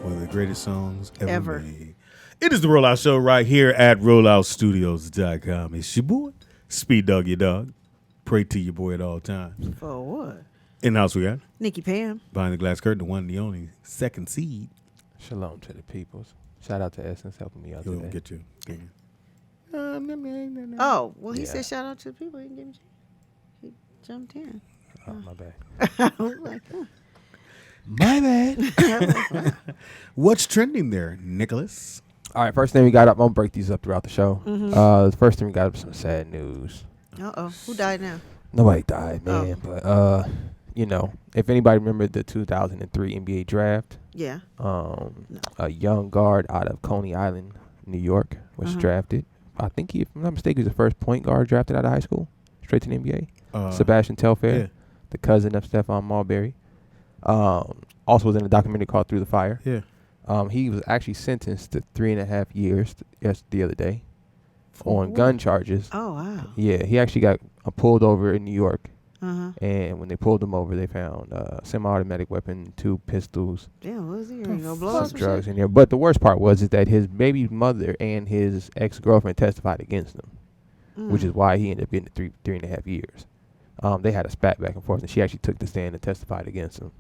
One of the greatest songs ever made. It is the Rollout Show right here at ROLLOUTSTUDIOS.com. It's your boy, Speed Dog, your dog. Pray to your boy at all times. For what? In the house we got NIKKIPAM. behind the glass curtain, the one and the only second seed. Shalom to the peoples. Shout out to Essence helping me out He'll today. get you. Oh, well, he Yeah. said shout out to the people. He can give me. He jumped in. Oh, my bad. I was like, huh. My bad. What's trending there, Nicholas? All right, first thing we got up, I'm going to break these up throughout the show. Mm-hmm. The first thing we got up some sad news. Uh-oh. Who died now? Nobody died, man. Oh. But, you know, if anybody remembered the 2003 NBA draft, Yeah. a young guard out of Coney Island, New York, was drafted. I think if I'm not mistaken, he was the first point guard drafted out of high school, straight to the NBA. Sebastian Telfair, the cousin of Stephon Marbury. Also was in a documentary called Through the Fire. Yeah. He was actually sentenced to 3.5 years the other day on gun charges. Oh, wow. Yeah, he actually got pulled over in New York. Uh-huh. And when they pulled him over, they found a semi-automatic weapon, 2 pistols, Damn, what was he? Ain't gonna blow up some some drugs shit? in there. But the worst part was is that his baby mother and his ex-girlfriend testified against him, which is why he ended up getting 3.5 years. They had a spat back and forth, and she actually took the stand and testified against him.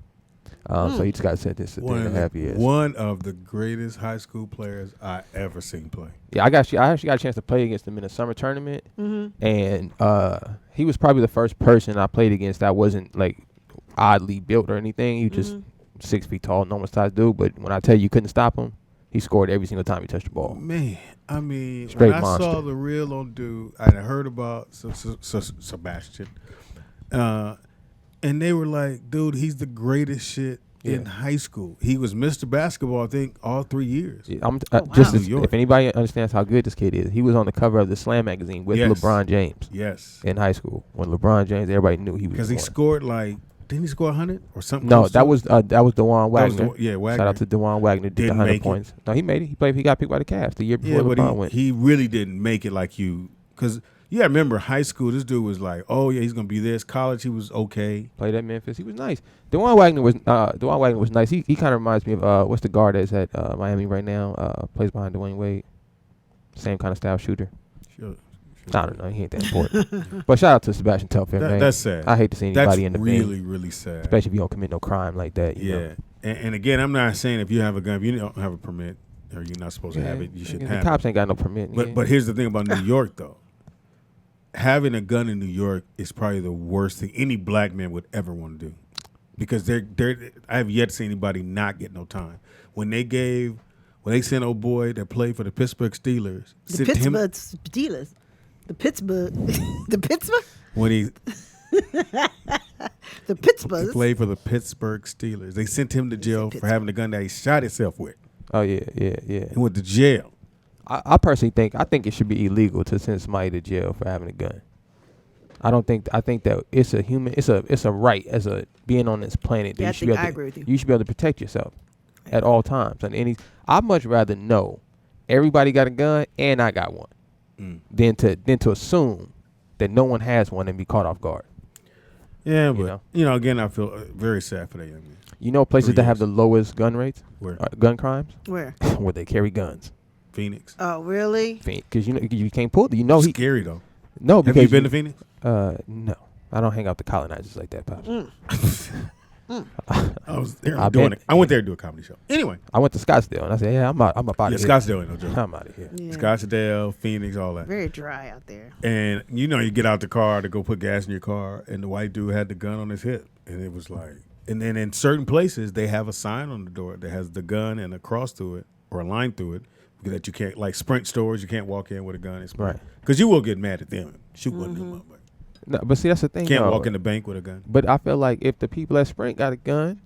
So he just got sentenced to 3.5 years. One of the greatest high school players I ever seen play. Yeah, I actually got a chance to play against him in a summer tournament, and he was probably the first person I played against that wasn't like oddly built or anything. He was just 6 feet tall, normal size dude. But when I tell you couldn't stop him, he scored every single time he touched the ball. Man, I mean, Straight when I monster. saw the reel on dude, I had heard about Sebastian, and they were like, dude, he's the greatest shit in high school. He was Mr. Basketball, I think, all 3 years. Yeah, wow. If anybody understands how good this kid is, he was on the cover of the Slam magazine with LeBron James. Yes. In high school, when LeBron James, everybody knew he was. Because he scored like, didn't he score 100 or something? No, close that to was DeJuan Wagner. Wagner. Shout out to DeJuan Wagner. Did the Didn't 100 make it. points. No, he made it. He got picked by the Cavs the year before but LeBron went. he really didn't make it like you. Because you got to remember, high school, this dude was like, oh, yeah, he's going to be this. College, he was okay. Played at Memphis. He was nice. DeJuan Wagner was nice. He kind of reminds me of what's the guard that's at Miami right now? Plays behind Dwayne Wade. Same kind of style shooter. Sure. I don't know. He ain't that important. But shout out to Sebastian Telfair, man. That's sad. I hate to see anybody in the really, bin, really sad. especially if you don't commit no crime like that. You know? And again, I'm not saying if you have a gun, if you don't have a permit or you're not supposed to have it, you should the have cops it. ain't got no permit. But here's the thing about New York, though. Having a gun in New York is probably the worst thing any black man would ever want to do. Because I have yet to see anybody not get no time. When they sent old boy that played for the Pittsburgh Steelers. The Pittsburgh Steelers. The Pittsburgh. The Pittsburgh? When he The Pittsburgh. played for the Pittsburgh Steelers. They sent him to jail for having a gun that he shot himself with. Oh yeah. He went to jail. I personally think it should be illegal to send somebody to jail for having a gun. I think that it's a right as a being on this planet that I agree with you. You should be able to protect yourself at all times. And I'd much rather know everybody got a gun and I got one than to assume that no one has one and be caught off guard. Yeah, but again, I feel very sad for that young man. You know places that have the lowest gun rates, Where? Gun crimes, Where? where they carry guns. Phoenix. Oh, really? Because you can't pull. He scary though. No, Have because you been to Phoenix? No, I don't hang out with the colonizers like that, Pops. I was there doing it. I went there to do a comedy show. Anyway, I went to Scottsdale and I said, "Yeah, I'm up out of here." Scottsdale ain't no joke. I'm out of here. Yeah. Scottsdale, Phoenix, all that. Very dry out there. And you get out the car to go put gas in your car, and the white dude had the gun on his hip, and it was like, and then in certain places they have a sign on the door that has the gun and a cross to it or a line through it that you can't, like Sprint stores, you can't walk in with a gun. It's Right. Because you will get mad at them. Shoot one of them up. No, but see, that's the thing. Can't though. walk in the bank with a gun. But I feel like if the people at Sprint got a gun,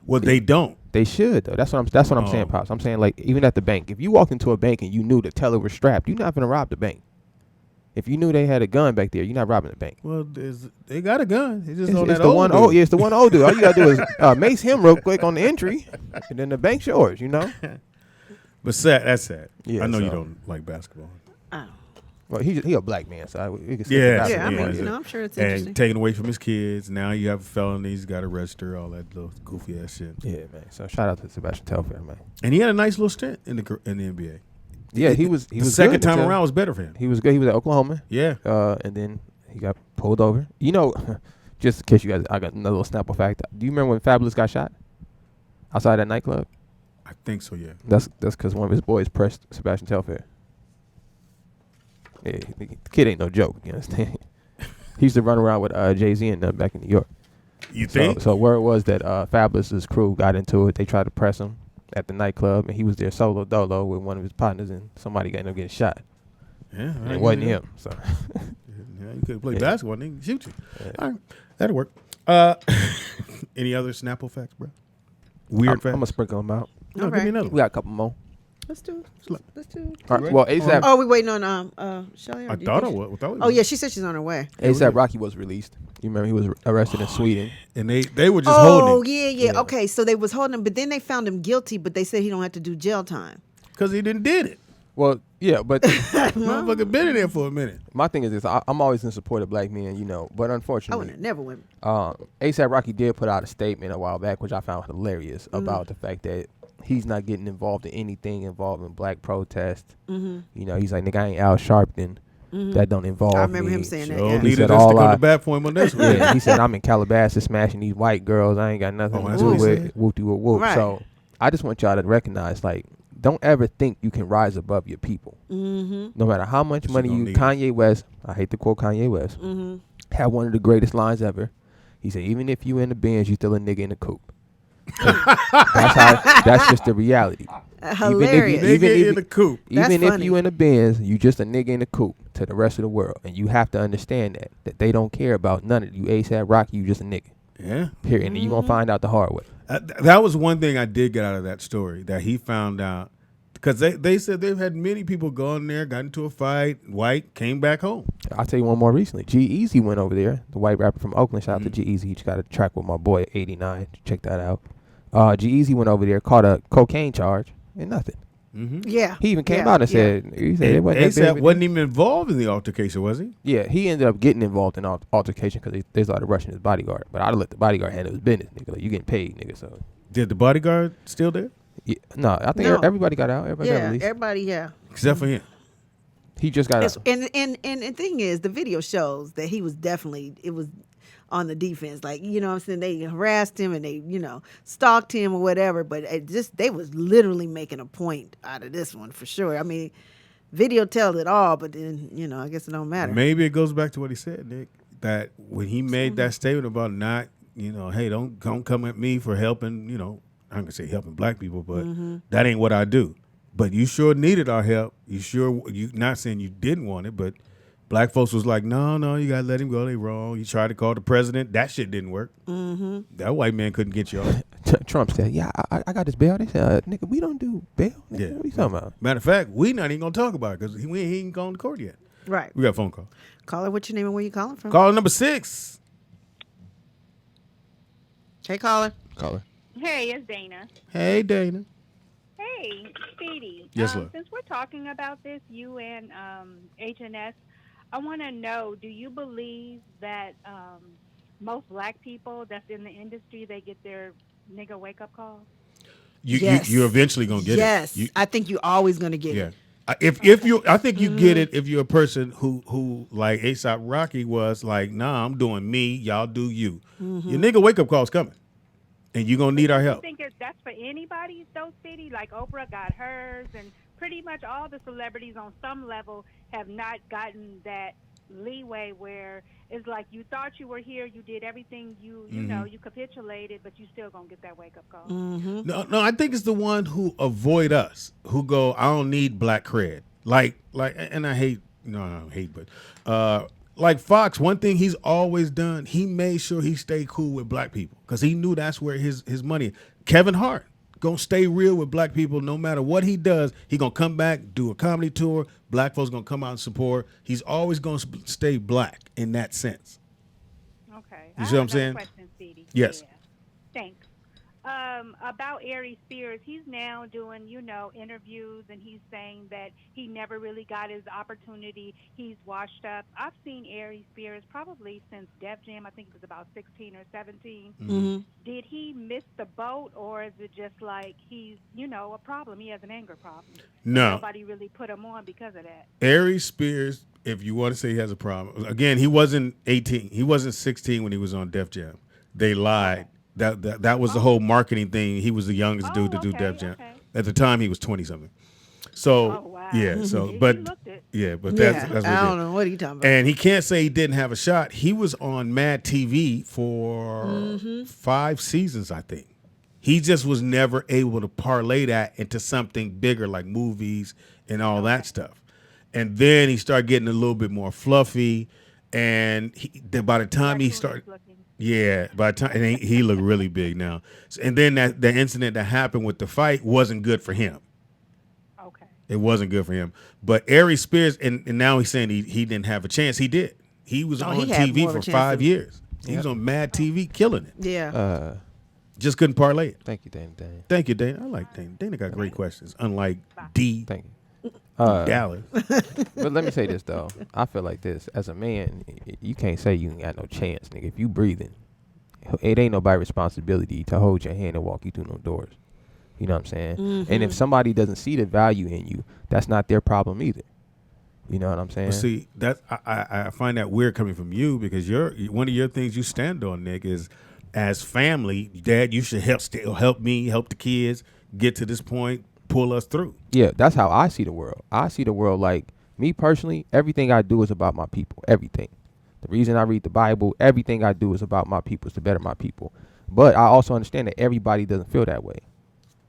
Well, they don't. they should though. That's what I'm saying, Pops. I'm saying like even at the bank, if you walk into a bank and you knew the teller was strapped, you're not gonna rob the bank. If you knew they had a gun back there, you're not robbing the bank. Well, they got a gun. It's just on It's that the old one. dude. Oh, yeah, it's the one old dude. All you gotta do is mace him real quick on the entry, and then the bank's yours. You know. But sad. That's sad. Yeah, I know you so- don't like basketball. Oh. Well, he a black man, so we can say Yeah, Yeah, I yeah, mean, yeah. I'm sure it's And interesting. taken away from his kids. Now you have felonies, got to register, all that little goofy ass shit. Yeah, man. So shout out to Sebastian Telfair, man. And he had a nice little stint in the NBA. Yeah, he was. The second good time until- around was better for him. He was good. He was at Oklahoma. Yeah. And then he got pulled over. You know, just in case you guys, I got another little Snapple fact. Do you remember when Fabulous got shot outside that nightclub? I think so, yeah. That's because one of his boys pressed Sebastian Telfair. Yeah, the kid ain't no joke. You understand? He used to run around with Jay-Z and them back in New York. You think? So word was that Fabulous's crew got into it. They tried to press him at the nightclub, and he was there solo dolo with one of his partners, and somebody ended up getting shot. Yeah. And it wasn't him. So Yeah, you could play Yeah. basketball, they can shoot you. Yeah. All right. That'll work. Any other Snapple facts, bro? Weird I'm facts? gonna sprinkle them out. No, All give me right. another We one. got a couple more. Let's do it. Let's do it. All right. ready? Well, ASAP Oh, we waiting on Shelly. I thought I was. Oh yeah, she said she's on her way. ASAP Rocky was released. You remember he was arrested in Sweden. And they were just holding him Yeah. Okay, so they was holding him, but then they found him guilty, but they said he don't have to do jail time. because he didn't did it. Well, yeah, but Motherfucker been in there for a minute. my thing is this: I'm always in support of black men, you know. But I unfortunately, would have never went. ASAP Rocky did put out a statement a while back, which I found hilarious, about the fact that he's not getting involved in anything involving black protest. You know, he's like, nigga, I ain't Al Sharpton. That don't involve I remember me. him saying that. So Yeah. He needed said us to all come I- to bat for him on this one. Yeah, he said, I'm in Calabasas smashing these white girls. I ain't got nothing Oh, to that's do what he with said? whoop de whoop whoop. Right. So I just want y'all to recognize, like, don't ever think you can rise above your people. No matter how much money don't you, need Kanye West, I hate to quote Kanye West, had one of the greatest lines ever. He said, even if you in the Benz, you still a nigga in the coupe. That's just the reality. Hilarious. Nigga Even if- in the coop. That's Even if funny. you in the Benz, you just a nigga in the coupe to the rest of the world. And you have to understand that they don't care about none of you. ASAP Rocky, you just a nigga. Yeah. Period. And you going to find out the hard way. That was one thing I did get out of that story, that he found out. Because they said they've had many people go in there, got into a fight, white, came back home. I'll tell you one more recently. G-Eazy went over there, the white rapper from Oakland. Shout out to G-Eazy. He just got a track with my boy, 89. Check that out. G-Eazy went over there, caught a cocaine charge, and nothing. Yeah. He even came Yeah, out and said, he said it And wasn't that big of ASAP a wasn't deal. even involved in the altercation, was he? Yeah, he ended up getting involved in altercation because they started rushing his bodyguard. But I'd have let the bodyguard handle his business, nigga. Like, you getting paid, nigga. So, Did the bodyguard still there? yeah, no, I think No. everybody got out. Everybody got Yeah. released. Everybody. Yeah. Except for him. He just got out. And the thing is, the video shows that he was definitely, it was on the defense. Like, you know what I'm saying? They harassed him and they, stalked him or whatever. But they was literally making a point out of this one for sure. I mean, video tells it all, but then, I guess it don't matter. Maybe it goes back to what he said, Nick, that when he made that statement about not, hey, don't come at me for helping, I'm going to say helping black people, but that ain't what I do. But you sure needed our help. You not saying you didn't want it, but black folks was like, no, you got to let him go. They wrong. You tried to call the president. That shit didn't work. That white man couldn't get you off. Trump said, yeah, I got this bail. They said, nigga, we don't do bail. Yeah. What are you talking about? Matter of fact, we not even going to talk about it because he ain't gone to court yet. Right. We got a phone call. Caller, what's your name and where you calling from? Caller number 6. Hey, caller. Caller. Hey, it's Dana. Hey, Dana. Hey, Speedy. Yes, love. Since we're talking about this, you and HNS, I want to know, do you believe that most black people that's in the industry, they get their nigga wake-up calls? Yes. You're eventually going to get Yes. it. I think you're always going to get Yeah. it. If you, I think you get it if you're a person who like ASAP Rocky was like, nah, I'm doing me, y'all do you. Your nigga wake up call's coming, and you're gonna need our You help. think that's for anybody, though, Speedy? Like Oprah got hers, and pretty much all the celebrities on some level have not gotten that leeway where it's like you thought you were here, you did everything, you capitulated, but you still gonna get that wake-up call. No, I think it's the one who avoid us, who go, I don't need black cred. Like, and I hate, no, I don't hate, but like Fox, one thing he's always done, he made sure he stayed cool with black people because he knew that's where his money. Kevin Hart gonna stay real with black people no matter what he does. He gonna come back, do a comedy tour. Black folks gonna come out and support. He's always gonna stay black in that sense. Okay. You see what I'm saying? Question, Speedy. Yes. Yeah. Thanks. About Aries Spears, he's now doing, interviews, and he's saying that he never really got his opportunity. He's washed up. I've seen Aries Spears probably since Def Jam. I think it was about 16 or 17. Mm-hmm. Did he miss the boat, or is it just like he's, a problem? He has an anger problem. No. Nobody really put him on because of that. Aries Spears, if you want to say he has a problem, again, he wasn't 18. He wasn't 16 when he was on Def Jam. They lied. Okay. That was the whole marketing thing. He was the youngest dude to do Def Jam. Okay. At the time, he was 20-something. So, wow. yeah. So, He but looked it. yeah, but that's what I don't know what are you talking about. And he can't say he didn't have a shot. He was on Mad TV for 5 seasons, I think. He just was never able to parlay that into something bigger like movies and all that stuff. And then he started getting a little bit more fluffy. And by the time he started, by the time and he looked really big now. And then the incident that happened with the fight wasn't good for him. Okay. It wasn't good for him. But Aries Spears, and now he's saying he didn't have a chance. He did. He was on TV for 5 years. He was on Mad TV killing it. Yeah. Just couldn't parlay it. Thank you, Dana. Thank you, Dana. I like Dana. Dana got great questions, unlike D. Thank you. Dallas. But let me say this, though. I feel like this. As a man, you can't say you ain't got no chance, nigga. If you breathing, it ain't nobody's responsibility to hold your hand and walk you through no doors. You know what I'm saying? Mm-hmm. And if somebody doesn't see the value in you, that's not their problem either. You know what I'm saying? Well, see, I find that weird coming from you because one of your things you stand on, Nick, is as family, Dad, you should help me, help the kids get to this point, pull us through. Yeah, that's how I see the world. I see the world like me personally. Everything I do is about my people. Everything. The reason I read the Bible, everything I do is about my people, is to better my people. But I also understand that everybody doesn't feel that way.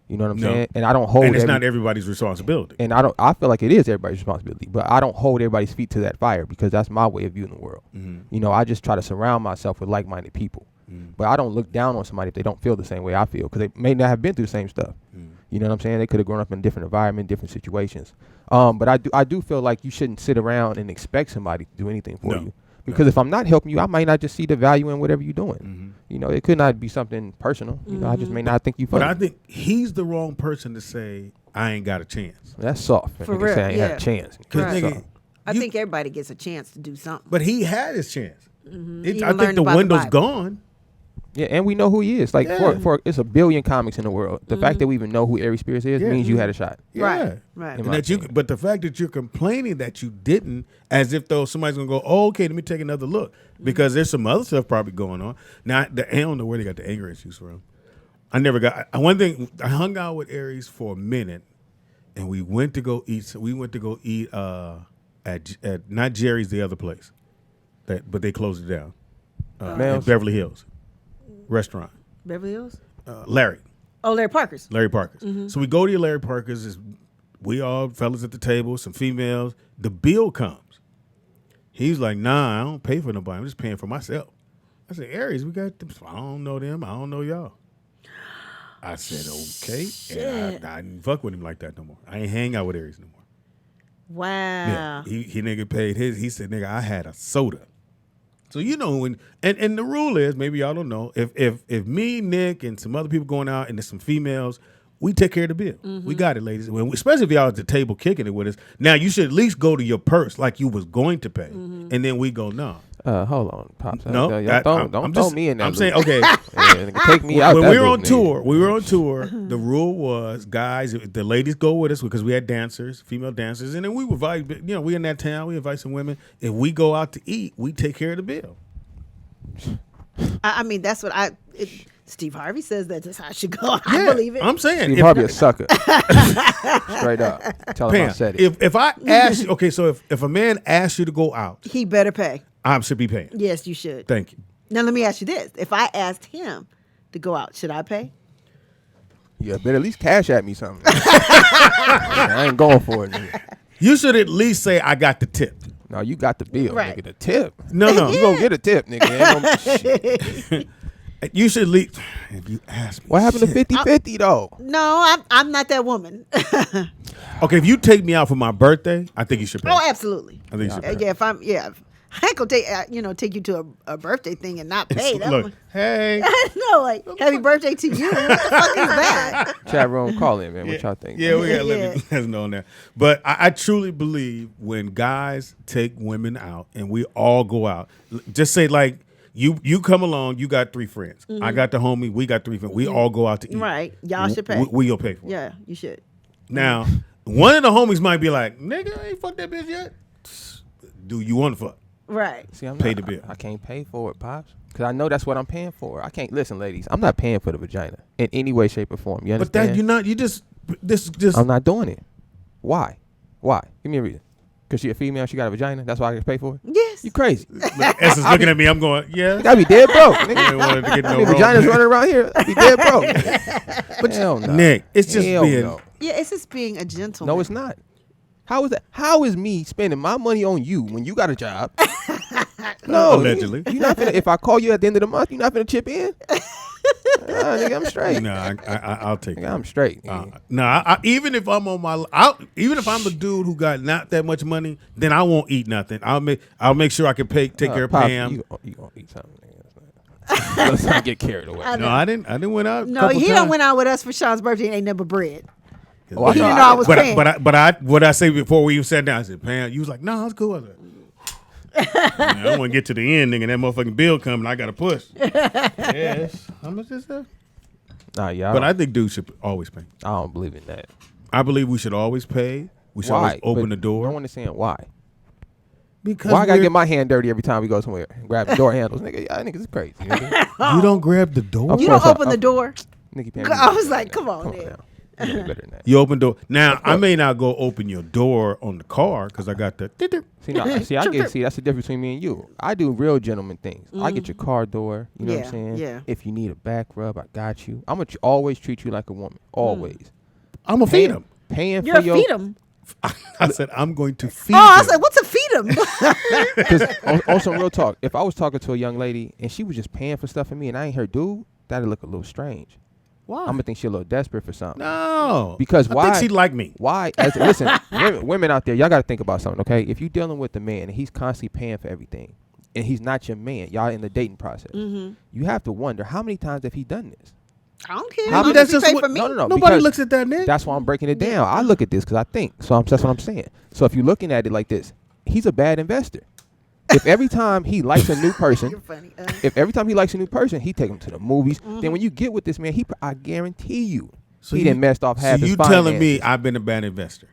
You know what I'm saying? And I don't hold. And it's not everybody's responsibility. And I feel like it is everybody's responsibility, but I don't hold everybody's feet to that fire because that's my way of viewing the world. Mm-hmm. You know, I just try to surround myself with like-minded people. Mm-hmm. But I don't look down on somebody if they don't feel the same way I feel because they may not have been through the same stuff. Mm-hmm. You know what I'm saying? They could have grown up in a different environment, different situations. But I do feel like you shouldn't sit around and expect somebody to do anything for you. Because if I'm not helping you, I might not just see the value in whatever you're doing. Mm-hmm. You know, it could not be something personal. You know, I just may not think you funny. But I think he's the wrong person to say, I ain't got a chance. That's soft. For real, say I ain't had a chance. Right. Nigga, I think everybody gets a chance to do something. but he had his chance. Even I think learned the about window's Bible. gone. Yeah, and we know who he is. Like for it's a billion comics in the world. The fact that we even know who Aries Spears is means you had a shot. Yeah. Right. And but the fact that you're complaining that you didn't, as if though somebody's gonna go, oh, okay, let me take another look, because there's some other stuff probably going on. Now, I don't know where they got the anger issues from. One thing, I hung out with Aries for a minute, and we went to go eat. So we went to go eat at not Jerry's, the other place, but they closed it down. In Beverly Hills restaurant. Beverly Hills? Larry. Oh, Larry Parker's. Larry Parker's. So we go to your Larry Parker's. We all fellas at the table, some females. The bill comes. He's like, nah, I don't pay for nobody. I'm just paying for myself. I said, Aries, we got them. I don't know them. I don't know y'all. I said, okay. And I didn't fuck with him like that no more. I ain't hang out with Aries no more. Wow. Yeah, he nigga paid his. He said, nigga, I had a soda. So you know when and the rule is, maybe y'all don't know, if me, Nick, and some other people going out and there's some females, we take care of the bill. We got it, ladies. Especially if y'all at the table kicking it with us. Now you should at least go to your purse like you was going to pay, and then we go no. Hold on, Pops. No, don't throw me in that. I'm saying okay. Take me out. When we were on tour. The rule was, guys, if the ladies go with us because we had dancers, female dancers, and then we would invite. You know, we in that town. We invite some women. If we go out to eat, we take care of the bill. I mean, that's what Steve Harvey says that's how it should go. I believe it. I'm saying Steve Harvey a sucker. Straight up. Tell him Pam, I said it. if I ask you, okay, so if a man asks you to go out, He better pay. I should be paying. Yes, you should. Thank you. Now, let me ask you this. If I asked him to go out, should I pay? Yeah, better at least cash at me something. I ain't going for it, nigga. You should at least say, I got the tip. No, you got the bill, Right. nigga. The tip. No. You gonna get a tip, nigga. Shit. You should leave. If you ask me. What happened to shit. 50-50 though? No, I'm not that woman. Okay, if you take me out for my birthday, I think you should pay. Oh, absolutely. I think you should pay. Yeah, I ain't gonna take you to a birthday thing and not pay. Look, hey. No, like happy birthday to you. What the fuck is that? Chat room, call in, man. What y'all think? Yeah, we gotta Yeah. let us know on that. But I truly believe when guys take women out and we all go out, just say like you come along, you got 3 friends. I got the homie, we got 3 friends. We all go out to eat. Right. Y'all should pay. We'll pay for it. Yeah, you should. Now, one of the homies might be like, nigga, I ain't fucked that bitch yet. Do you want to fuck? Right. See, I'm Pay not, the bill. I can't pay for it, pops, because I know that's what I'm paying for. I can't listen, ladies. I'm not paying for the vagina in any way, shape, or form. You But understand? that you're not. You just this just. I'm not doing it. Why? Give me a reason. Because she a female, she got a vagina. That's why I can pay for it. Yes. You crazy? Essence looking at me. I'm going. Yeah. You gotta be dead broke. I Nigga. ain't wanted to get no These wrong. vaginas running around here. I be dead broke. But hell no. Nick, it's just Hell being. no. Yeah, it's just being a gentleman. No, it's not. How is that? How is me spending my money on you when you got a job? No, Allegedly. You not finna, if I call you at the end of the month, you not finna chip in? Nigga, I'm straight. No, I'll take Nigga, it. I'm straight. Even if I'm on my, even if I'm the dude who got not that much money, then I won't eat nothing. I'll make sure I can take care of Pop, Pam. You gonna eat something? Nigga. Let's not get carried away. I No, I didn't went out. No, he done went out with us for Sean's birthday and ain't never bread. Oh, He didn't know I was paying. What I say before we even sat down, I said, Pam, you was like, no, it's cool. I was like, I don't want to get to the end, nigga. That motherfucking bill coming, I got to push. Yes. How much is that? Nah, yeah. But I think dudes should always pay. I don't believe in that. I believe we should always pay. We should Why? always open But the door. No one is saying why. Because Why I gotta get my hand dirty every time we go somewhere and grab the door handles? Nigga, y'all niggas is crazy. Nigga. you don't grab the door. Of You course don't I- open the door. NIKKIPAM. I was like, come on, Come on Nick. now. You know better than that. You open door. Now I may not go open your door on the car because I got the. See, that's the difference between me and you. I do real gentleman things. I get your car door. You know what I'm saying? Yeah. If you need a back rub, I got you. I'm gonna always treat you like a woman. Always. I'm gonna feed him. Paying You're for a your. feed him. I said I'm going to feed. Oh, I was him. like, what's a feed him? Because on some real talk, if I was talking to a young lady and she was just paying for stuff for me and I ain't her dude, that'd look a little strange. Why? I'm gonna think she a little desperate for something. No. Because I why? think she'd like me. Why? Listen, women out there, y'all got to think about something, okay? If you're dealing with a man and he's constantly paying for everything, and he's not your man, y'all in the dating process, you have to wonder how many times have he done this? I don't care. Maybe Maybe that's that's just pay what- for me. No. Nobody because looks at that, Nick. That's why I'm breaking it down. I look at this because I think. So that's what I'm saying. So if you're looking at it like this, he's a bad investor. If every time he likes a new You're person, funny. if every time he likes a new person, he take him to the movies, then when you get with this man, I guarantee you, he done messed off half So his you finances. telling me I've been a bad investor?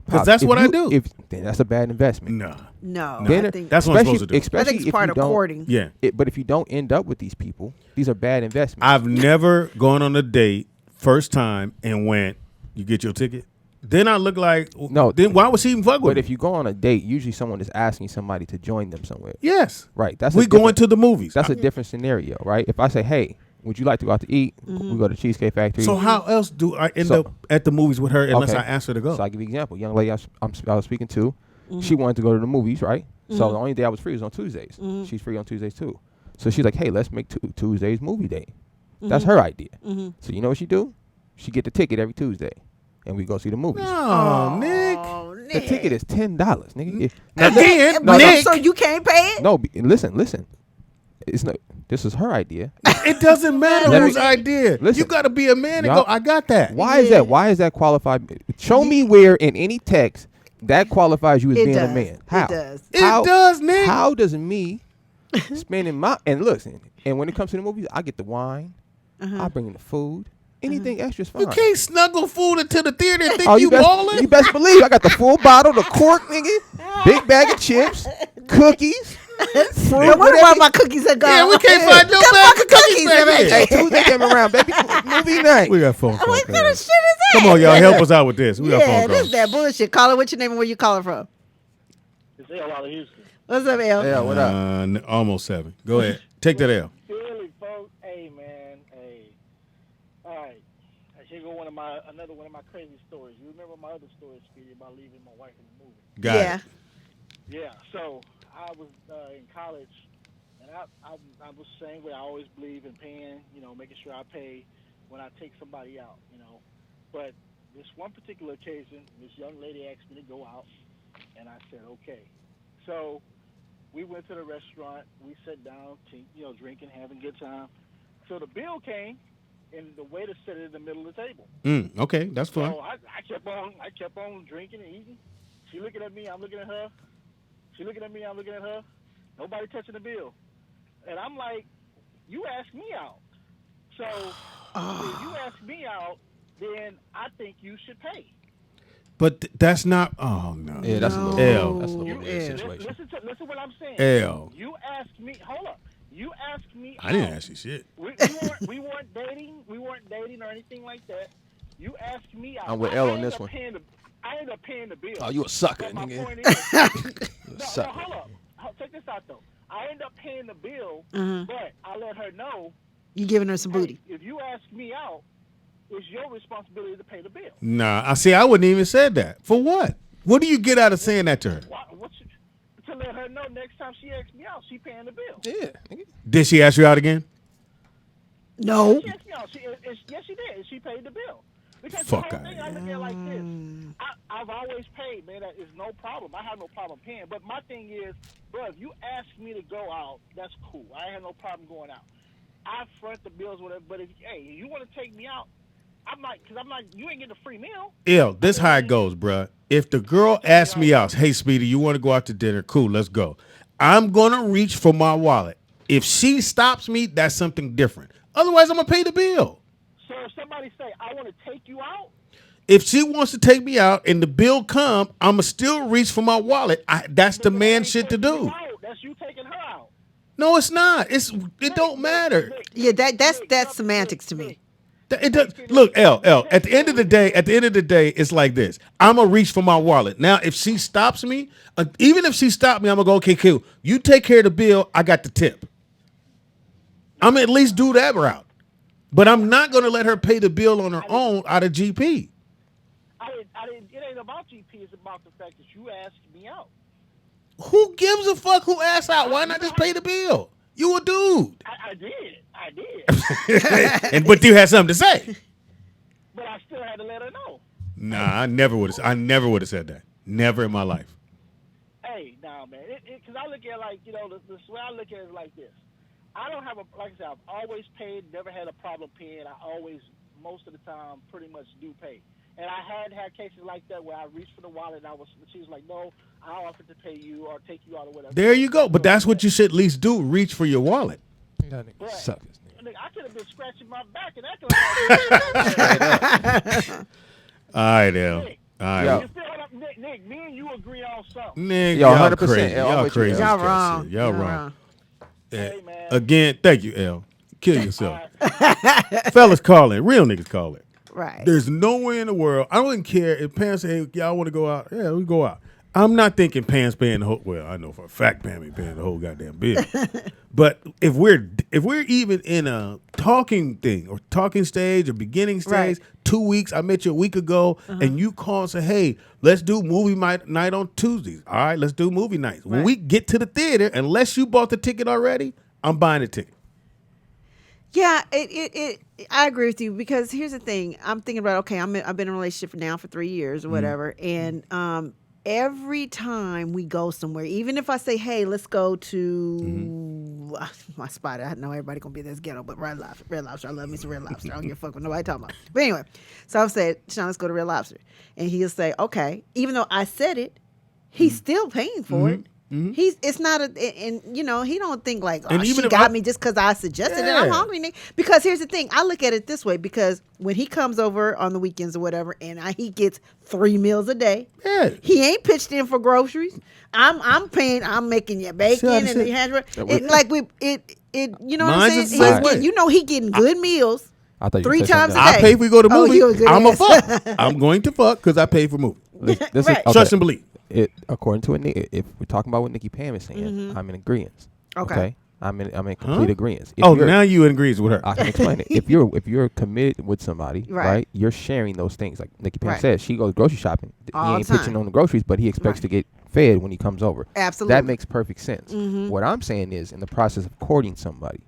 Because Pop, that's if what I you- do. Then that's a bad investment. Nah. No, Then I think That's what I'm supposed to do. I Especially think it's if part you of don't- courting. Yeah. But if you don't end up with these people, these are bad investments. I've never gone on a date first time and went, you get your ticket? Then I look like, No. then why was she even fuck with But me? if you go on a date, usually someone is asking somebody to join them somewhere. Yes. Right. That's We going to the movies. That's a different scenario, right? If I say, hey, would you like to go out to eat? We go to Cheesecake Factory. So how else do I end So- up at the movies with her unless Okay. I ask her to go? So I'll give you an example. Young lady I was speaking to, she wanted to go to the movies, right? So the only day I was free was on Tuesdays. She's free on Tuesdays too. So she's like, hey, let's make Tuesdays movie day. That's her idea. So you know what she do? She get the ticket every Tuesday, and we go see the movies. Oh, Nick. Oh, The Nick. ticket is $10, nigga. Again, But Nick. so you can't pay it? No, listen. It's not. This is her idea. It doesn't matter Let me- whose idea. Listen. You got to be a man and Y'all- go, I got that. Why is that? Why is that qualified? Show me where in any text that qualifies you as It being does. a man. How? It does. It does, Nick. How does me spending my and listen? And when it comes to the movies, I get the wine. I bring in the food. Anything extra is fine. You can't snuggle food into the theater and think Oh, you balling. you best believe I got the full bottle, the cork, nigga, big bag of chips, cookies, fruit, I wonder why whatever. my cookies are gone. Yeah, we can't find no Come bag fucking of cookies back baby. here. Hey, Tuesday came around, baby. Movie night. We got phone calls. What kind man. of shit is that? Come on, y'all, help us out with this. We got Yeah, phone this calls. is that bullshit. Caller, what's your name and where you calling from? It's L out of Houston. What's up, L? Yeah, what up? Almost 7. Go ahead. Take that L. Really, folks. Hey, man. Hey. All right. Here go another one of my crazy stories. You remember my other story, Speedy, about leaving my wife in the movie? Got Yeah. it. Yeah. So I was in college, and I was the same way. I always believe in paying. Making sure I pay when I take somebody out. But this one particular occasion, this young lady asked me to go out, and I said okay. So We went to the restaurant. We sat down, drinking, having a good time. So the bill came, and the waiter set it in the middle of the table. Okay, that's fine. So I kept on drinking and eating. She looking at me, I'm looking at her. She looking at me, I'm looking at her. Nobody touching the bill. And I'm like, you asked me out. So if you ask me out, then I think you should pay. But that's not. Oh no. Yeah, that's a little. L. That's a little weird situation. Listen what I'm saying. L. You asked me. Hold up. You asked me. I didn't ask you shit. We weren't dating. We weren't dating or anything like that. You asked me out. I'm with L on this one. I ended up paying the bill. Oh, you a sucker, but my nigga. point is, No, hold up. Check this out though. I ended up paying the bill, but I let her know. You giving her some booty. If you ask me out, it's your responsibility to pay the bill. Nah, I wouldn't even said that. For what? What do you get out of saying that to her? To let her know next time she asks me out, she paying the bill. Yeah. Nigga. Did she ask you out again? No. She asked me out. Yes, she did. She paid the bill. Because Fuck the whole thing I look at it like this. I've always paid, man. That is no problem. I have no problem paying. But my thing is, bro, if you ask me to go out, that's cool. I have no problem going out. I front the bills, whatever. But if you want to take me out, you ain't getting a free meal. Ew, this how it goes, bruh. If the girl asks me out, hey, Speedy, you want to go out to dinner? Cool, let's go. I'm going to reach for my wallet. If she stops me, that's something different. Otherwise, I'm going to pay the bill. So if somebody say, I want to take you out? If she wants to take me out and the bill come, I'm going to still reach for my wallet. That's the man shit to do. That's you taking her out. No, it's not. It don't matter. Yeah, that's semantics to me. It does. Look, L. At the end of the day, it's like this. I'm gonna reach for my wallet. Now, if she stops me, even if she stopped me, I'm gonna go, okay, cool. You take care of the bill. I got the tip. I'm gonna at least do that route. But I'm not gonna let her pay the bill on her own out of GP. It ain't about GP. It's about the fact that you asked me out. Who gives a fuck who asks out? Why not just pay the bill? You a dude. I did. But you had something to say. But I still had to let her know. Nah, I never would have said that. Never in my life. Hey, nah, man. Because I look at it like, the way I look at it is like this. I don't have like I said, I've always paid, never had a problem paying. I always, most of the time, pretty much do pay. And I had cases like that where I reached for the wallet and she was like, no, I offered to pay you or take you out or whatever. There you go. But that's what you should at least do. Reach for your wallet. That nigga suckers. I could have been scratching my back and acting. All right, L. All right. Nick, me and you agree on something. Nick, Yo, y'all 100%. crazy. Y'all crazy. Y'all wrong. Y'all wrong. Hey, man. Again, thank you, L. Kill yourself. Fellas call it. Real niggas call it. Right. There's nowhere in the world. I don't care if Pam say, hey, y'all want to go out. Yeah, we go out. I'm not thinking Pam's paying the whole. Well, I know for a fact Pam ain't paying the whole goddamn bill. But if we're even in a talking thing or talking stage or beginning stage, 2 weeks. I met you a week ago, and you call and say, hey, let's do movie night on Tuesdays. All right, let's do movie nights. When we get to the theater, unless you bought the ticket already, I'm buying the ticket. Yeah, I agree with you because here's the thing. I'm thinking about, okay, I've been in a relationship now for 3 years or whatever, and every time we go somewhere, even if I say, hey, let's go to my spot. I know everybody going to be this ghetto, but Red Lobster. I love me some Red Lobster. I don't give a fuck what nobody talking about. But anyway, so I've said, Sean, let's go to Red Lobster. And he'll say, okay. Even though I said it, he's still paying for it. It's not and he don't think like, oh, she got me just because I suggested it. I'm hungry, Nick. Because here's the thing, I look at it this way, because when he comes over on the weekends or whatever, and he gets 3 meals a day, he ain't pitched in for groceries. I'm paying. I'm making your bacon and the hash brown. You know what I'm saying? He getting good meals. I thought 3 times a day. I pay if we go to movie. I'm a fuck. I'm going to fuck because I pay for movie. Trust and believe. According to if we're talking about what NIKKIPAM is saying, I'm in agreement. Okay. I'm in complete agreement. Now you in agreement with her. I can explain it. If you're committed with somebody, right, you're sharing those things. Like NIKKIPAM says, she goes grocery shopping. He ain't pitching on the groceries, but he expects to get fed when he comes over. Absolutely. That makes perfect sense. What I'm saying is, in the process of courting somebody,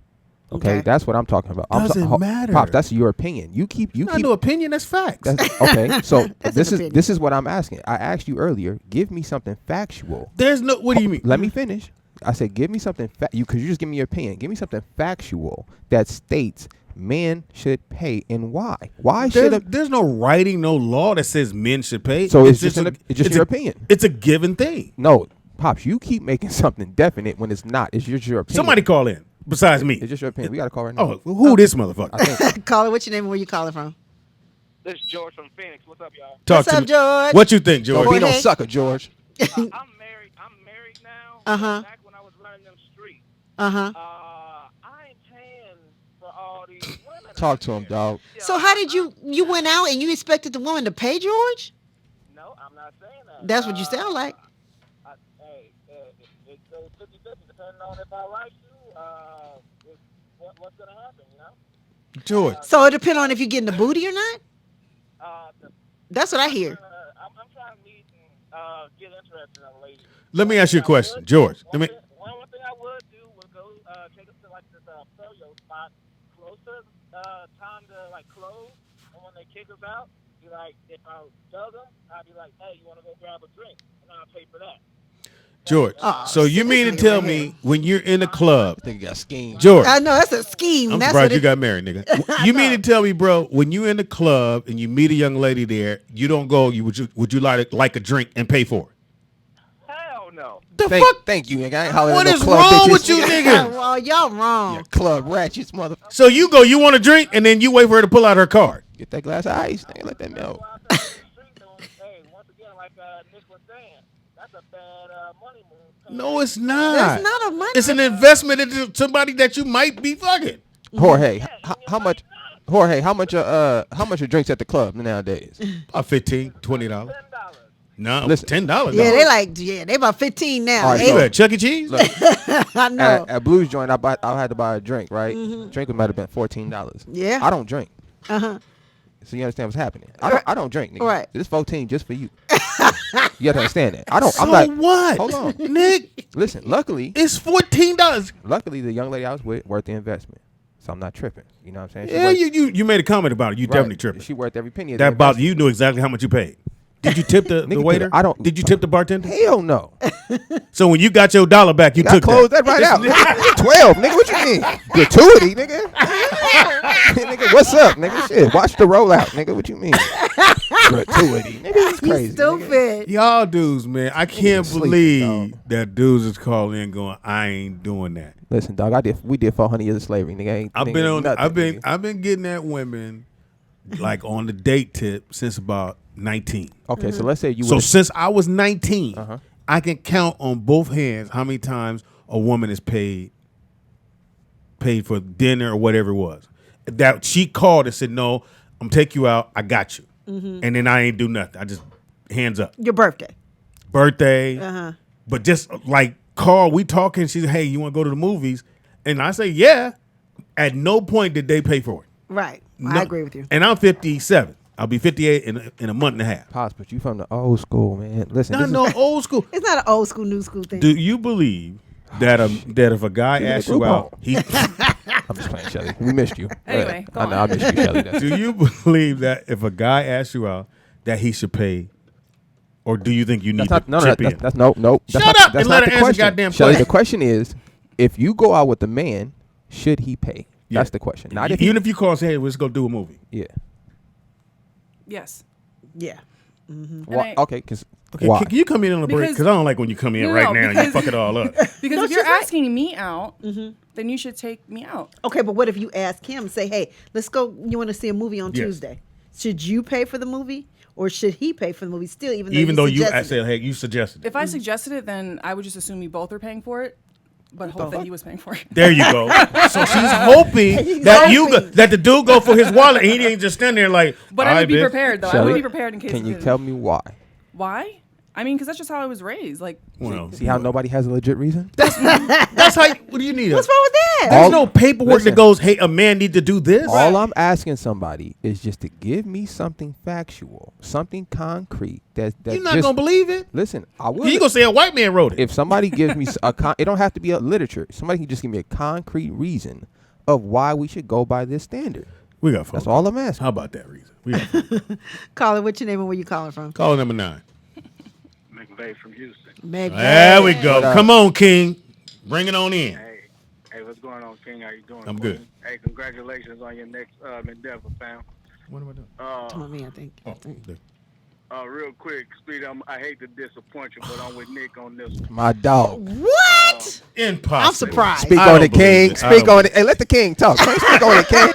okay, that's what I'm talking about. Doesn't matter. Pops, that's your opinion. You keep no opinion. That's facts. Okay, so this is what I'm asking. I asked you earlier. Give me something factual. There's no. What do you mean? Let me finish. I said, give me something because you just give me your opinion. Give me something factual that states men should pay and why. Why should there's no writing, no law that says men should pay. So it's just your opinion. It's a given thing. No, Pops, you keep making something definite when it's not. It's just your opinion. Somebody call in besides me. It's just your opinion. We got to call right now. Oh, who this motherfucker? Caller, what's your name and where you calling from? This is George from Phoenix. What's up, y'all? What's up, George? What you think, George? Don't be no Jorge? sucker, George. I'm married now. Uh-huh. Back when I was running them streets. Uh-huh. I ain't paying for all these women. Talk to him, dog. So how did you went out and you expected the woman to pay George? No, I'm not saying that. That's what you sound like. It's 50-50, depending on if I like you, what's going to happen, you know? George. So it depends on if you're getting the booty or not? That's what I hear. I'm trying to meet and get interested in a lady. Let me ask you a question, George. One thing I would do would go take us to like this Pelio spot closer time to like close, and when they kick us out, be like, if I dug them, I'd be like, hey, you want to go grab a drink, and I'll pay for that. George, so you mean to tell me when you're in the club, I think you got schemed. George? I know that's a scheme. I'm That's surprised what you got married, nigga. You mean to tell me, bro, when you in the club and you meet a young lady there, you don't go, would you like a drink and pay for it? Hell no. The fuck? Thank you, nigga. I ain't hollering What at no is club wrong bitches. with you, nigga? Well, y'all wrong. You club ratchets, motherfucker. So you go, you want a drink, and then you wait for her to pull out her card. Get that glass of ice, nigga. Let that melt. Hey, once again, like Nick was saying, that's a bad money move. No, it's not. That's not a money. It's an investment into somebody that you might be fucking. Jorge, how much? Jorge, how much are drinks at the club nowadays? About $15, $20. No, Listen. $10. Yeah, they about 15 now. All right, They- You at Chuck E. Cheese? Look, I know. at Blues Joint, I had to buy a drink, right? Drink might have been $14. Yeah. I don't drink. Uh-huh. So you understand what's happening? I don't drink, nigga. Right. This 14 just for you. You have to understand that. I don't. So I'm like, what? hold on, Nick, listen. Luckily, it's $14. luckily the young lady I was with worth the investment, so I'm not tripping. You know what I'm saying? She Yeah, worth- you made a comment about it. You right. definitely tripping. She worth every penny of That the about investment. you knew exactly how much you paid. Did you tip the Nigga, waiter? I don't- Did you tip the bartender? Hell no. So when you got your dollar back, you I took closed that. that right out. Nigga, 12, nigga. What you mean? Gratuity, nigga. Nigga, what's up, nigga? Shit, watch the rollout, nigga. What you mean? Gratuity, nigga. It's You crazy. nigga. stupid. Y'all dudes, man, I can't sleep, believe dog. that dudes is calling in going, I ain't doing that. Listen, dog. We did 400 years of slavery, nigga. Ain't, I've nigga, been on. nothing, I've been getting at women like on the date tip since about 19. Okay, so let's say you. So would've- since I was 19, Uh-huh. I can count on both hands how many times a woman is paid for dinner or whatever it was. That she called and said, "No, I'm take you out. I got you," and then I ain't do nothing. I just hands up. Your birthday. Birthday, Uh-huh. but just like call, we talking. She said, "Hey, you want to go to the movies?" And I say, "Yeah." At no point did they pay for it. Right. No. I agree with you. And I'm 57. I'll be 58 in a month and a half. Pops, but you from the old school, man. Listen, Not this is- no old school. It's not an old school, new school thing. Do you believe that if a guy Yeah, asks you group out, he I'm just playing, Shelly. We missed you. Anyway, go I know on. I missed you, Shelly. That's- do you believe that if a guy asks you out that he should pay, or do you think you need That's not, to no, chip in? that's nope. Shut That's up not, that's and not let the her answer question. goddamn Shelly, question. the question is, if you go out with a man, should he pay? Yeah. That's the question. Not if Even if you call and say, "Hey, let's go do a movie." yeah. Yes. Yeah. Why, I- okay, because Okay, why? can you come in on a break? Because- Because I don't like when you come in No, right now and you because- fuck it all up. Because if you're asking me out, then you should take me out. Okay, but what if you ask him, say, hey, let's go, you want to see a movie on Yes. Tuesday? Should you pay for the movie or should he pay for the movie still, even Even you though I suggested said, "Hey, you suggested it." If I suggested it, then I would just assume we both are paying for it, but hope that he was paying for it. There you go. So she's hoping He's that hoping. that the dude go for his wallet and he ain't just stand there like. But I "All would right, be bitch." prepared, though. I Shelly, would be prepared in case. Can you it- tell me why? why? I mean, because that's just how I was raised. Like, Well, See how nobody has a legit reason? that's how. What do you need? What's wrong with that? There's All- no paperwork listen. that goes, "Hey, a man need to do this." All I'm asking somebody is just to give me something factual, something concrete. That You're not just, gonna believe it. Listen, I will. You gonna say a white man wrote it? If somebody gives me it don't have to be a literature. Somebody can just give me a concrete reason of why we should go by this standard. We got phone. That's all I'm asking. How about that reason? We got phone. Caller, what's your name and where you calling from? Caller number 9. McVeigh from Houston. Maybe. There we go. But, Come on, King. Bring it on in. Hey, what's going on, King? How you doing? I'm Queen? good. Hey, congratulations on your next endeavor, fam. What am I doing? Come on, me, I think. Real quick, Speedy, I hate to disappoint you, but I'm with Nick on this one. My dog. What? Impossible. I'm surprised. Speak I on don't it, King. believe it. Speak on it. Hey, let the King talk. Speak on it, King.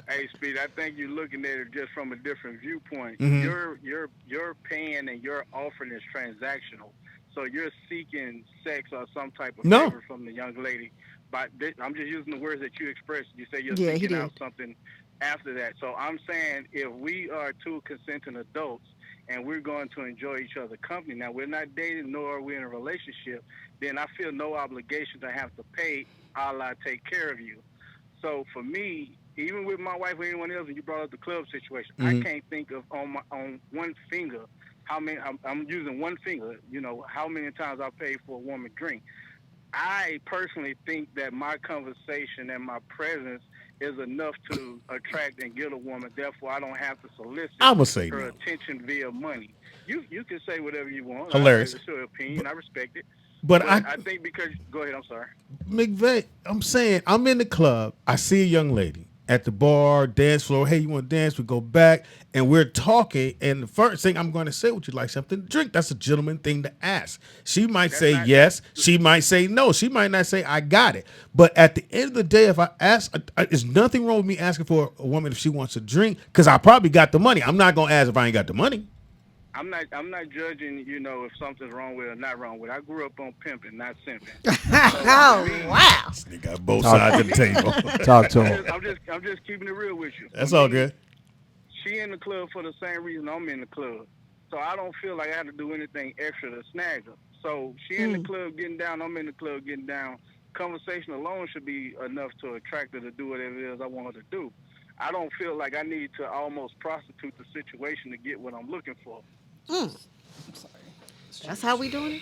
Hey, Speedy, I think you're looking at it just from a different viewpoint. Mhm. You're paying and your offering is transactional. So you're seeking sex or some type of No. favor from the young lady. But I'm just using the words that you expressed. You say you're Yeah, he seeking did. out something after that. So I'm saying if we are two consenting adults and we're going to enjoy each other's company, now we're not dating nor are we in a relationship, then I feel no obligation to have to pay a la take care of you. So for me, even with my wife or anyone else, and you brought up the club situation, I can't think of on one finger how many. I'm using one finger. You know how many times I paid for a woman drink. I personally think that my conversation and my presence is enough to attract and get a woman. Therefore, I don't have to solicit I'ma say her no. attention via money. You can say whatever you want. Hilarious. It's your opinion. I respect it. But I think because go ahead. I'm sorry. McVeigh, I'm saying I'm in the club. I see a young lady at the bar, dance floor. Hey, you want to dance? We go back and we're talking. And the first thing I'm going to say, would you like something to drink? That's a gentleman thing to ask. She might say yes. She might say no. She might not say I got it. But at the end of the day, if I ask, there's nothing wrong with me asking for a woman if she wants a drink because I probably got the money. I'm not going to ask if I ain't got the money. I'm not judging, if something's wrong with it or not wrong with it. I grew up on pimping, not simping. Oh, wow. They got both sides of the table. Talk to him. I'm just keeping it real with you. That's all good. She in the club for the same reason I'm in the club. So I don't feel like I have to do anything extra to snag her. So she in the club getting down, I'm in the club getting down. Conversation alone should be enough to attract her to do whatever it is I want her to do. I don't feel like I need to almost prostitute the situation to get what I'm looking for. That's how we doing it?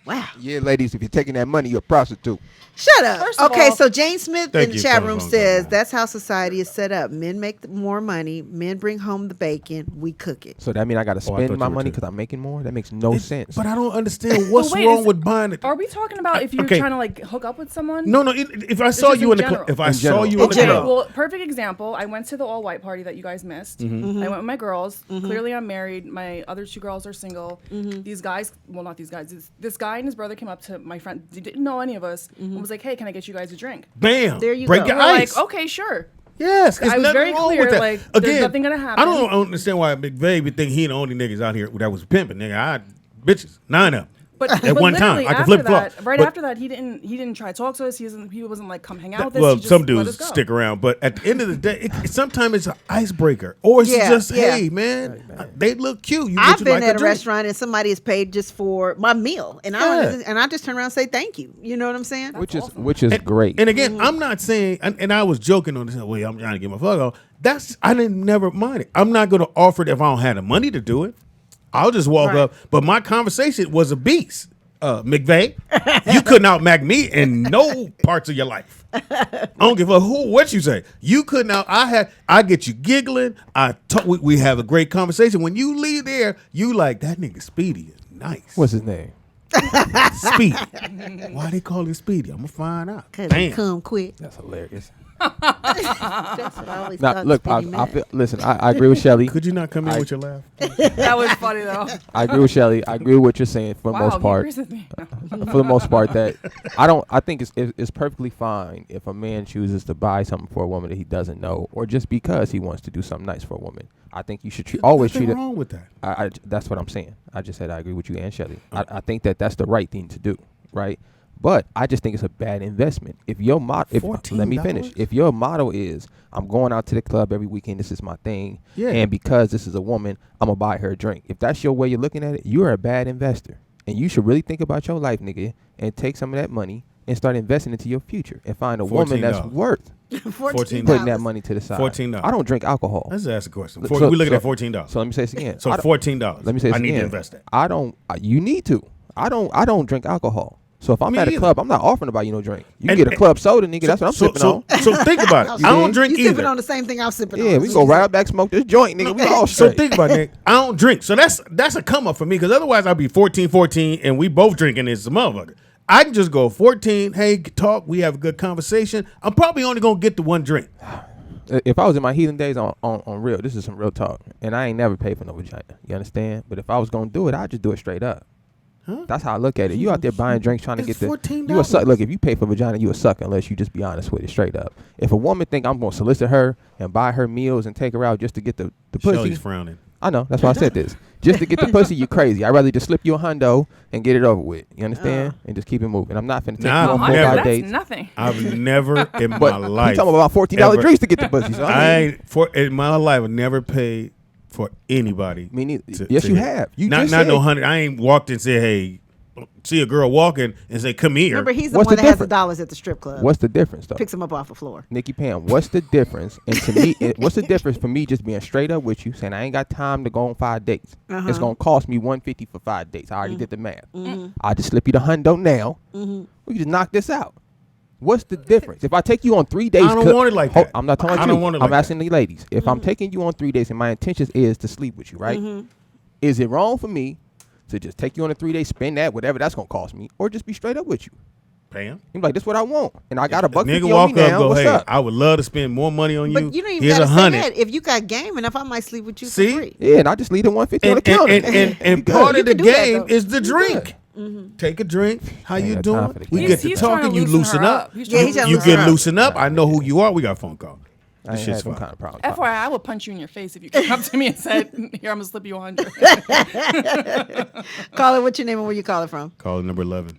Wow. Yeah, ladies, if you're taking that money, you're a prostitute. Shut up. First of Okay, all- so Jane Smith Thank in the you, chat phone, room phone, says phone. that's how society is set up. Men make more money. Men bring home the bacon. We cook it. So that means I got to Oh, I spend thought my you were money too. because I'm making more? That makes no sense. But I don't understand what's wait, wrong is- with buying it. Are we talking about if you're Okay. trying to like hook up with someone? No. If I saw just you in in the club, general. if I In saw general. you in In the Okay, general. club, well, perfect example. I went to the all-white party that you guys missed. Mm-hmm. I went with my girls. Clearly, I'm married. My other two girls are single. These guys, well, not these guys. This guy and his brother came up to my friend. Didn't know any of us. And was like, "Hey, can I get you guys a drink?" bam, There you break go. your We're ice. like, "Okay, sure." Yes, it's I was nothing very wrong clear, with that. like, there's Again, nothing gonna happen. I don't understand why McVeigh would think he the only niggas out here that was pimping. Nigga, bitches, 9 up. But At one time, literally I can after flip that, flop. right But- after that, he didn't try to talk to us. He wasn't like come hang out with us. Well, He just some let dudes us go. stick around, but at the end of the day, sometimes it's an icebreaker, or it's Yeah, just, yeah. hey man, they look cute. I've you been like at a drink. restaurant and somebody is paid just for my meal, and I just turn around and say thank you. You know what I'm saying? which is great. And again, I'm not saying, and I was joking on this. Well, I'm trying to get my fuck off. I didn't never mind it. I'm not going to offer it if I don't have the money to do it. I'll just walk Right. up. But my conversation was a beast. McVeigh, you couldn't outmack me in no parts of your life. I don't give a what you say. You couldn't I get you giggling. We have a great conversation. When you leave there, you like, that nigga Speedy is nice. What's his name? Speedy? Why they call him Speedy? I'm gonna find out. Cause Damn. it come quick. That's hilarious. That's what I always Now, thought. look, Speedy I meant. feel, listen, I agree with Shelly. Could you not come in with your laugh? That was funny though. I agree with Shelly. I agree with what you're saying for the Wow, most he part. agrees with me. For the most part, that I think it's perfectly fine if a man chooses to buy something for a woman that he doesn't know, or just because he wants to do something nice for a woman. I think you should always treat Nothing it. wrong with that. That's what I'm saying. I just said I agree with you and Shelly. I think that's the right thing to do, right? But I just think it's a bad investment. If your let me finish. $14? If your motto is I'm going out to the club every weekend, this is my thing, Yeah. and because this is a woman, I'm gonna buy her a drink. If that's your way you're looking at it, you're a bad investor, and you should really think about your life, nigga, and take some of that money and start investing into your future and find a woman that's $14. worth $14. putting that money to the side. $14. I don't drink alcohol. Let's ask a question. So- We looking so- at $14. So let me say this again. So I don't- $14. Let me say this I need again. to invest that. I don't. You need to. I don't drink alcohol. So if I'm Me at a either. club, I'm not offering to buy you no drink. You can And- get a club soda, nigga. That's what I'm sipping on. So think about it. I don't drink You sipping either. on the same thing I'm sipping on. Yeah, we That's go what right you out back, smoke this joint, nigga. We all So straight. think about it. I don't drink. So that's a come up for me because otherwise I'd be 14, and we both drinking this motherfucker. I can just go 14. Hey, talk. We have a good conversation. I'm probably only gonna get the one drink. If I was in my healing days on real, this is some real talk, and I ain't never paid for no vagina. You understand? But if I was gonna do it, I'd just do it straight up. Huh? That's how I look at it. You out there buying drinks trying to It's get the $14. you a suck. Look, if you pay for vagina, you a sucker unless you just be honest with it straight up. If a woman think I'm gonna solicit her and buy her meals and take her out just to get the pussy, Shelly's frowning. I know that's why I said this. Just to get the pussy, you crazy. I'd rather just slip you a hundo and get it over with. You understand? And just keep it moving. I'm not finna take Nah, you on I've 4 never- 5 That's dates. nothing. I've never in But my you life. talking about $14 ever- drinks to get the pussy. So in my life, I never paid for anybody. Me neither. to- Yes, to you hit. have. You not just not no said- 100. I ain't walked and said, hey, see a girl walking and say, come here. Remember, he's the What's one the that has the difference? dollars at the strip club. What's the difference though? Picks him up off the floor. NIKKIPAM, what's the difference? And to me, what's the difference for me just being straight up with you, saying I ain't got time to go on 5 dates. Uh-huh. It's gonna cost me $150 for 5 dates. I already did the math. Mm-hmm. I just slip you the hundo now. We can just knock this out. What's the difference? If I take you on 3 days, I don't want it like that. I'm not talking about I you. don't want it I'm like asking the ladies. If I'm taking you on 3 days and my intention is to sleep with you, right? Is it wrong for me to just take you on a 3 day, spend that, whatever that's gonna cost me, or just be straight up with you? Pam. I'm like, this is what I want, and I got a buck Nigga 50 walk on me up, now. go, What's hey, up? I would love to spend more money on you. But you don't even Here's gotta say 100. that. If you got game enough, I might sleep with you See? for free. Yeah, and I just leave the 150 on the And, counter. and You part good. of the You can do that, game though. is the drink. Take a drink. How Ain't you got doing? time for the We game. get to He's trying talking. to You loosen loosen her up. up. He's Yeah, trying he's to trying to You loosen get her up. loosen up. I know who you are. We got a phone call. I This ain't shit's had some fine. kind of problem. FYI, I would punch you in your face if you came up to me and said, "Here, I'm gonna slip you 100." Call it. What's your name and where you call it from? Call number 11.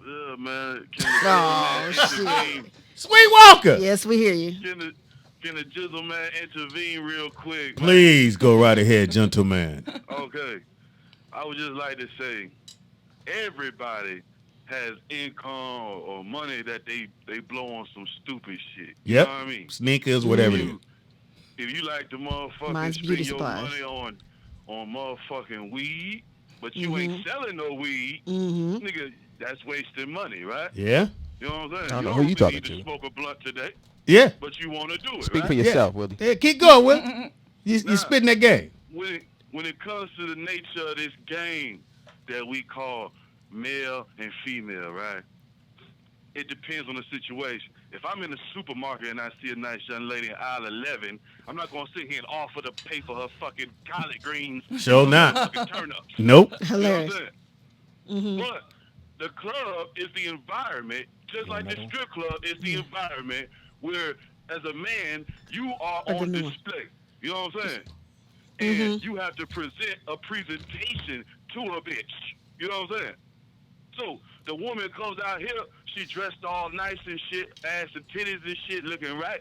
Yeah, man. Oh, shit. Sweet Walker. Yes, we hear you. Can the Jizzle man intervene real quick? man? Please go right ahead, gentleman. Okay. I would just like to say, everybody has income or money that they blow on some stupid shit. You Yep. know what I mean? Sneakers, whatever it is. If you like to motherfucking Mine's spend beauty your supplies. money on motherfucking weed, but you ain't selling no weed, Mm-hmm. nigga, that's wasting money, right? Yeah. You know what I'm saying? I don't know you who you don't talking need to to. smoke a blunt today, Yeah. but you want to do it, Speak right? for yourself, Willie. Yeah, keep going, Will. You spitting that game. When it comes to the nature of this game that we call male and female, right? It depends on the situation. If I'm in the supermarket and I see a nice young lady in aisle 11, I'm not gonna sit here and offer to pay for her fucking collard greens, Sure not. fucking turnips. Nope. Hilarious. You know what I'm saying? But the club is the environment, just like the strip club is the environment where, as a man, you are Or the on new one. display. You know what I'm saying? And you have to present a presentation to a bitch. You know what I'm saying? So the woman comes out here, she dressed all nice and shit, ass and titties and shit, looking right.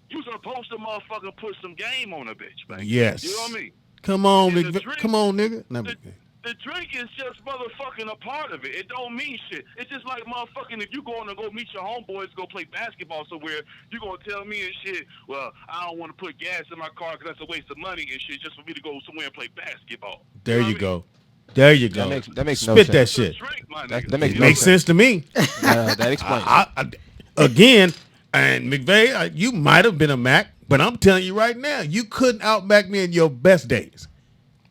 You supposed to motherfucker put some game on a bitch, man. Yes. You know what I mean? Come on, And the Vic. drink- Come on, nigga. No, The drink is just motherfucking a part of it. It don't mean shit. It's just like motherfucking if you going to go meet your homeboys, go play basketball somewhere, you going to tell me and shit, well, I don't want to put gas in my car because that's a waste of money and shit just for me to go somewhere and play basketball. there know you what I mean? go. There you go. That makes no Spit that sense. shit. It's a drink, my That nigga. makes It no makes sense to me. That explains. Again, and McVeigh, you might have been a Mac, but I'm telling you right now, you couldn't outback me in your best days.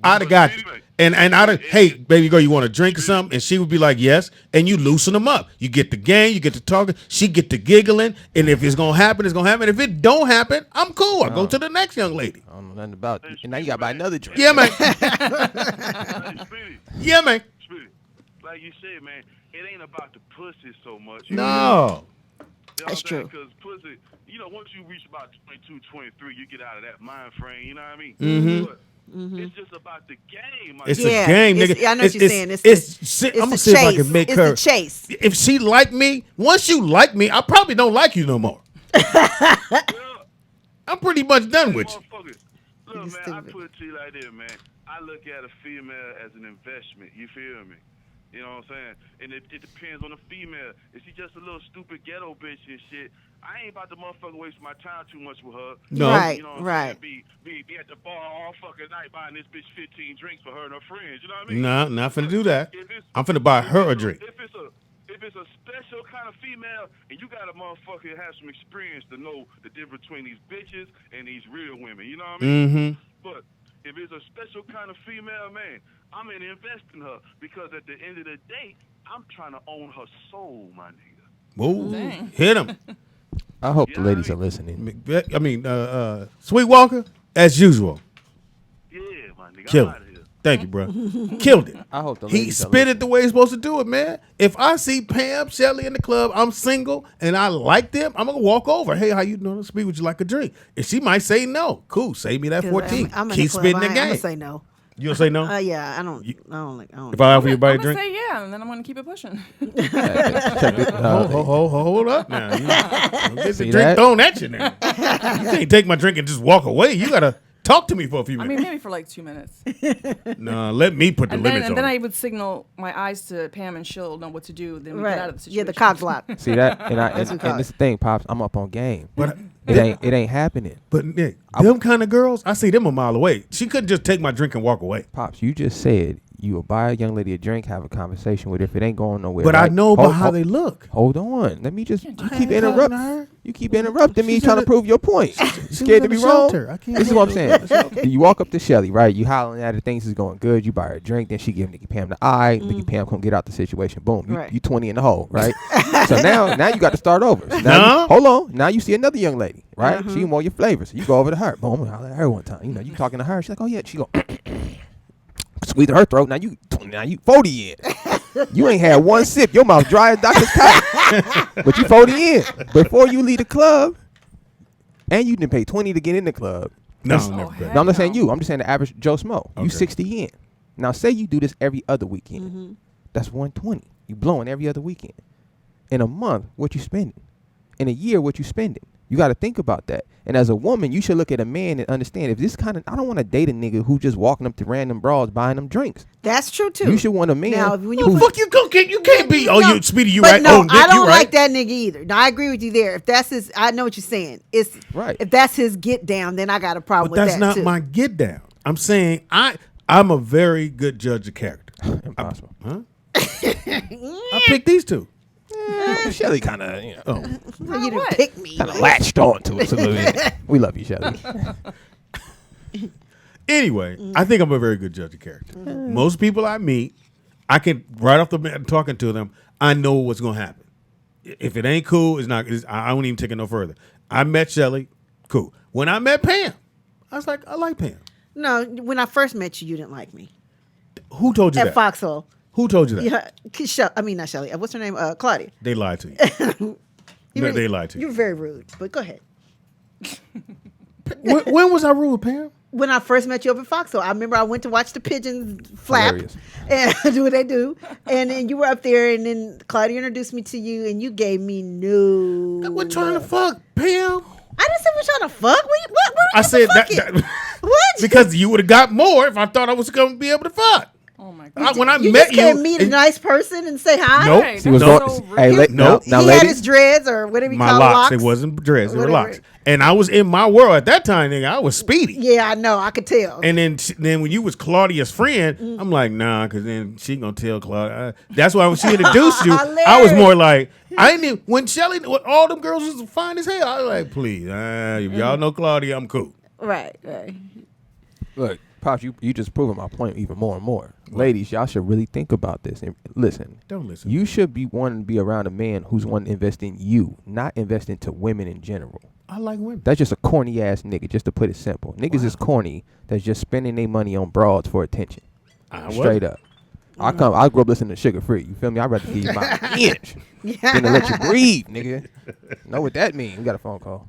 I'd have got, and I'd have, hey, baby girl, you want a drink or something? And she would be like, yes. And you loosen them up. You get the game, you get to talking, she get to giggling. And if it's going to happen, it's going to happen. If it don't happen, I'm cool. I go to the next young lady. I don't know nothing about it. And now you got to buy another drink. Yeah, man. Speedy, Yeah, man. Speedy. Like you said, man, it ain't about the pussy so much. No. You know That's true. Because pussy, once you reach about 22, 23, you get out of that mind frame, you know what I mean? Mm-hmm. But it's just about the game. It's Yeah, a game, it's- nigga. I know what you're saying. I'm It's gonna the see if I chase. can make It's her. the chase. If she like me, once you like me, I probably don't like you no more. I'm pretty much done with you. Motherfucker, look, You man, I stupid. put it to you like this, man. I look at a female as an investment. You feel me? You know what I'm saying? And it depends on the female. If she just a little stupid ghetto bitch and shit, I ain't about to motherfucker waste my time too much with her. No. Right, You know what I'm right. saying? Be at the bar all fucking night buying this bitch 15 drinks for her and her friends. You know what I mean? Nah, not finna do that. If it's- I'm finna buy if her it's a drink. If there, and you got a motherfucker that has some experience to know the difference between these bitches and these real women. You know what I mean? Mm-hmm. But if it's a special kind of female, man, I'm going to invest in her because at the end of the day, I'm trying to own her soul, my nigga. Whoa. Dang. Hit him. I hope the Yeah, ladies I are listening. I mean, Sweet Walker, as usual. Yeah, my nigga. Kill I'm out it. of here. Thank you, bro. Killed it. I hope the He ladies are spit it listening. the way he's supposed to do it, man. If I see Pam, Shelly in the club, I'm single, and I like them, I'm going to walk over. Hey, how you doing? Speak, would you like a drink? And she might say no. Cool. Save me that 14. I'm in Keep the club. spitting the I'm gonna game. say no. You gonna say no? Yeah, I don't. If I offer you a I'm bite gonna of drink? say yeah, and then I'm gonna keep it pushing. Hold up now. You don't get the See drink that? thrown at you now. You can't take my drink and just walk away. You got to talk to me for a few I minutes. mean, maybe for like 2 minutes. No, let me put the And then, limits and on then it. I would signal my eyes to Pam, and she'll know what to do. Then we Right. get out of the situation. Yeah, the cops lock. See that? And That's what and this thing, Pops, I'm up on game. But It ain't happening. But Nick, them kind of girls, I see them a mile away. She couldn't just take my drink and walk away. Pops, you just said you will buy a young lady a drink, have a conversation with her if it ain't going nowhere. But right? I know about how they look. Hold on. Let me just. You I keep ain't talking to interrupting. her. You keep interrupting me, She's trying in to prove your point. You was scared to in be the wrong. shelter. I can't This is what I'm believe saying. You walk up to Shelly, right? You hollering at her, things is going good. You buy her a drink, then she give NIKKIPAM the eye. NIKKIPAM come get out the situation. Boom. You, Right. you 20 in the hole, right? So now you got to start over. So now No. hold on. Now you see another young lady, right? She more your flavor. So you go over to her. Boom. Holler at her one time. You know, you talking to her. She's like, oh yeah. She go. Squeeze her throat. Now you 40 in. You ain't had one sip. Your mouth dry as Dr. Scott. But you 40 in. Before you leave the club, and you didn't pay 20 to get in the club. No, That's- never heck been. No, I'm not saying you. I'm just saying the average Joe Smo. You Okay. 60 in. Now say you do this every other weekend. That's 120. You blowing every other weekend. In a month, what you spending? In a year, what you spending? You got to think about that. And as a woman, you should look at a man and understand if this kind of, I don't want to date a nigga who just walking up to random bras buying them drinks. That's true too. You should want a man. Now, when Who you fuck you you can't be. Oh, No, you Speedy, you but right? no, Oh, Nick, I don't you right. like that nigga either. No, I agree with you there. If that's his, I know what you're saying. It's Right. If that's his get down, then I got a problem But with that's that not too. my get down. I'm saying I'm a very good judge of character. Impossible. Huh? I picked these two. Shelly kind of, Oh, Well, you didn't pick me. kind of latched on to us a little bit. We love you, Shelly. anyway, I think I'm a very good judge of character. Most people I meet, I can right off the bat talking to them, I know what's gonna happen. If it ain't cool, I won't even take it no further. I met Shelly, cool. When I met Pam, I was like, I like Pam. No, when I first met you, you didn't like me Who told you at that? Foxhole. Who told you that? Yeah, I mean not Shelly. What's her name? Claudia. They lied to you. No, they lied to you. You're very rude, but go ahead. when was I rude, Pam? When I first met you up at Foxhole, I remember I went to watch the pigeons flap Hilarious. and do what they do, and then you were up there, and then Claudia introduced me to you, and you gave me no. We're trying to fuck, Pam. I didn't say we're trying to fuck. What I said that, fucking? What? because you would have got more if I thought I was going to be able to fuck. Oh my god. When I you met just can't meet a and- nice person and say hi. Nope. Right, She was No. going, so hey, rude. now, He now had ladies, his dreads or whatever you my call locks. locks. It wasn't dreads. They were Whatever. locks. And I was in my world at that time, nigga. I was Speedy. Yeah, I know. I could tell. And then when you was Claudia's friend, I'm like, nah, because then she gonna tell Claudia. That's why when she introduced you, I was more like, I didn't even, when Shelly, when all them girls was fine as hell, I was like, please, if y'all know Claudia, I'm cool. Right. look, Pops, you just proving my point even more and more. Ladies, y'all should really think about this and listen. Don't listen. You should be wanting to be around a man who's wanting to invest in you, not invest into women in general. I like women. That's just a corny ass nigga, just to put it simple. Niggas is corny that's just spending their money on broads for attention. Straight up. I grew up listening to Sugar Free. You feel me? I'd rather give you my inch than to let you breathe, nigga. Know what that means. We got a phone call.